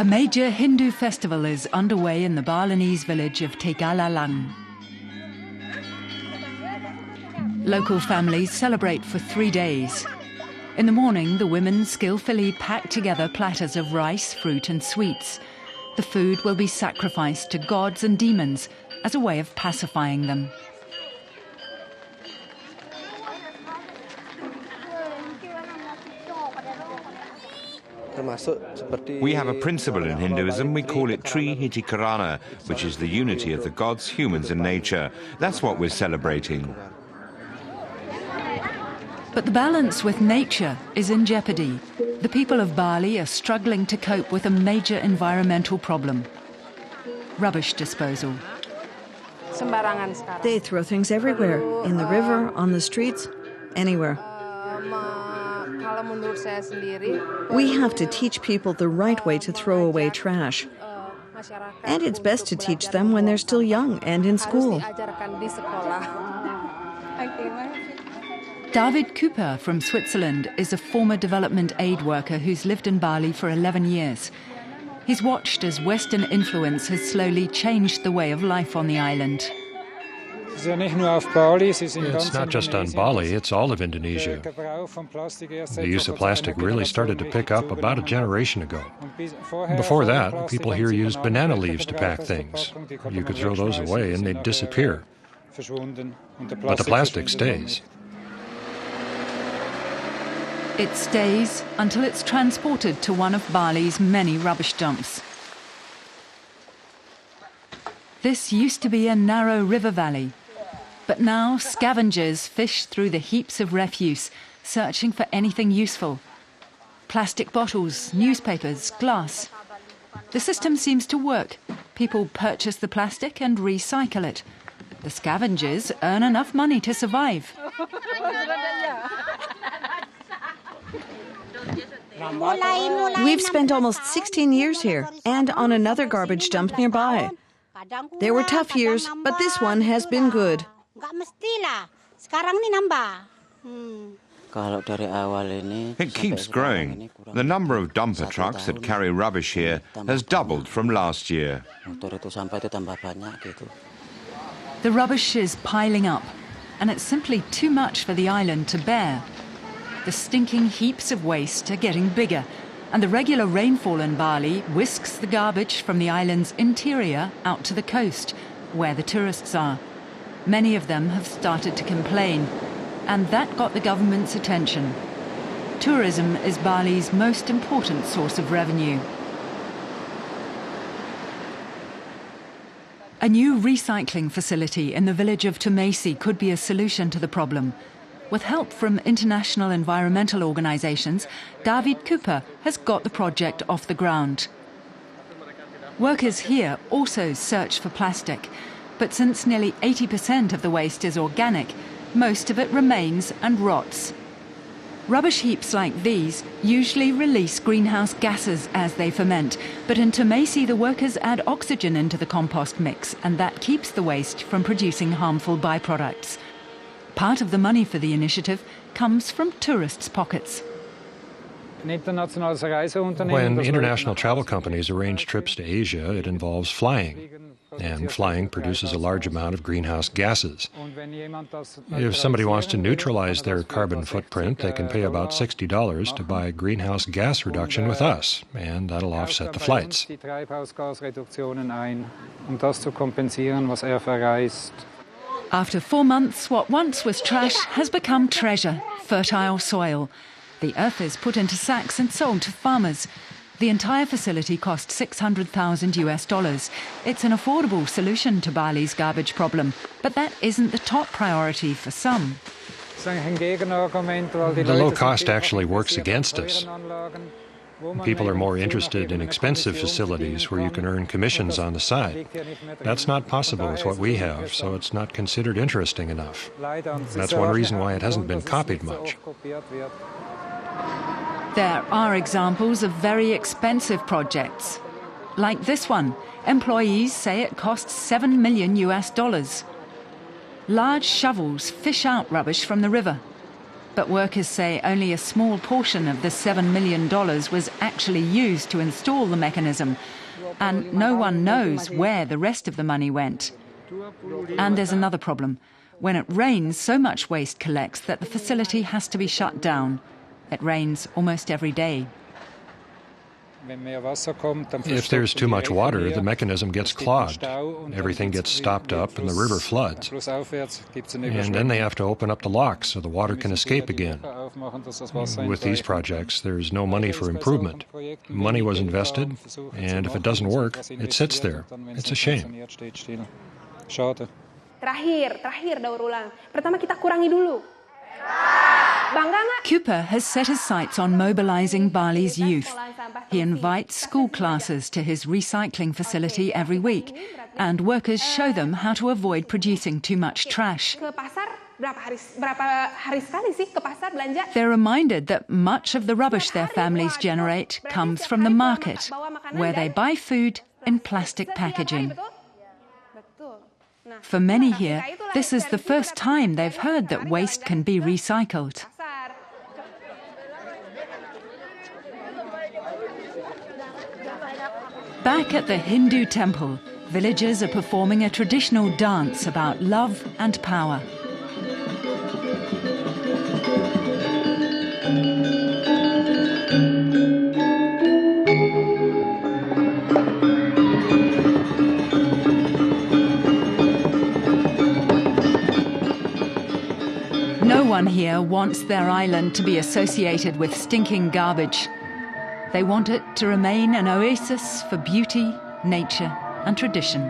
A major Hindu festival is underway in the Balinese village of Tegalalang. Local families celebrate for 3 days. In the morning, the women skillfully pack together platters of rice, fruit and sweets. The food will be sacrificed to gods and demons as a way of pacifying them. We have a principle in Hinduism, we call it Tri Hitikarana, which is the unity of the gods, humans and nature. That's what we're celebrating. But the balance with nature is in jeopardy. The people of Bali are struggling to cope with a major environmental problem: rubbish disposal. They throw things everywhere, in the river, on the streets, anywhere. We have to teach people the right way to throw away trash. And it's best to teach them when they're still young and in school. David Cooper from Switzerland is a former development aid worker who's lived in Bali for 11 years. He's watched as Western influence has slowly changed the way of life on the island. It's not just on Bali, it's all of Indonesia. The use of plastic really started to pick up about a generation ago. Before that, people here used banana leaves to pack things. You could throw those away and they'd disappear. But the plastic stays. It stays until it's transported to one of Bali's many rubbish dumps. This used to be a narrow river valley, but now scavengers fish through the heaps of refuse, searching for anything useful. Plastic bottles, newspapers, glass. The system seems to work. People purchase the plastic and recycle it. The scavengers earn enough money to survive. We've spent almost 16 years here and on another garbage dump nearby. There were tough years, but this one has been good. It keeps growing. The number of dumper trucks that carry rubbish here has doubled from last year. The rubbish is piling up, and it's simply too much for the island to bear. The stinking heaps of waste are getting bigger, and the regular rainfall in Bali whisks the garbage from the island's interior out to the coast, where the tourists are. Many of them have started to complain, and that got the government's attention. Tourism is Bali's most important source of revenue. A new recycling facility in the village of Temesi could be a solution to the problem. With help from international environmental organisations, David Cooper has got the project off the ground. Workers here also search for plastic, but since nearly 80% of the waste is organic, most of it remains and rots. Rubbish heaps like these usually release greenhouse gases as they ferment, but in Temesi the workers add oxygen into the compost mix, and that keeps the waste from producing harmful byproducts. Part of the money for the initiative comes from tourists' pockets. When international travel companies arrange trips to Asia, it involves flying. And flying produces a large amount of greenhouse gases. If somebody wants to neutralize their carbon footprint, they can pay about $60 to buy greenhouse gas reduction with us, and that'll offset the flights. After 4 months, what once was trash has become treasure, fertile soil. The earth is put into sacks and sold to farmers. The entire facility cost $600,000. It's an affordable solution to Bali's garbage problem, but that isn't the top priority for some. The low cost actually works against us. People are more interested in expensive facilities where you can earn commissions on the side. That's not possible with what we have, so it's not considered interesting enough. That's one reason why it hasn't been copied much. There are examples of very expensive projects. Like this one, employees say it costs $7 million. Large shovels fish out rubbish from the river. But workers say only a small portion of the $7 million was actually used to install the mechanism, and no one knows where the rest of the money went. And there's another problem. When it rains, so much waste collects that the facility has to be shut down. It rains almost every day. If there's too much water, the mechanism gets clogged. Everything gets stopped up and the river floods. And then they have to open up the locks so the water can escape again. With these projects, there's no money for improvement. Money was invested, and if it doesn't work, it sits there. It's a shame. Terakhir daur ulang. Pertama kita kurangi dulu. Cooper has set his sights on mobilizing Bali's youth. He invites school classes to his recycling facility every week, and workers show them how to avoid producing too much trash. They're reminded that much of the rubbish their families generate comes from the market, where they buy food in plastic packaging. For many here, this is the first time they've heard that waste can be recycled. Back at the Hindu temple, villagers are performing a traditional dance about love and power. No one here wants their island to be associated with stinking garbage. They want it to remain an oasis for beauty, nature, and tradition.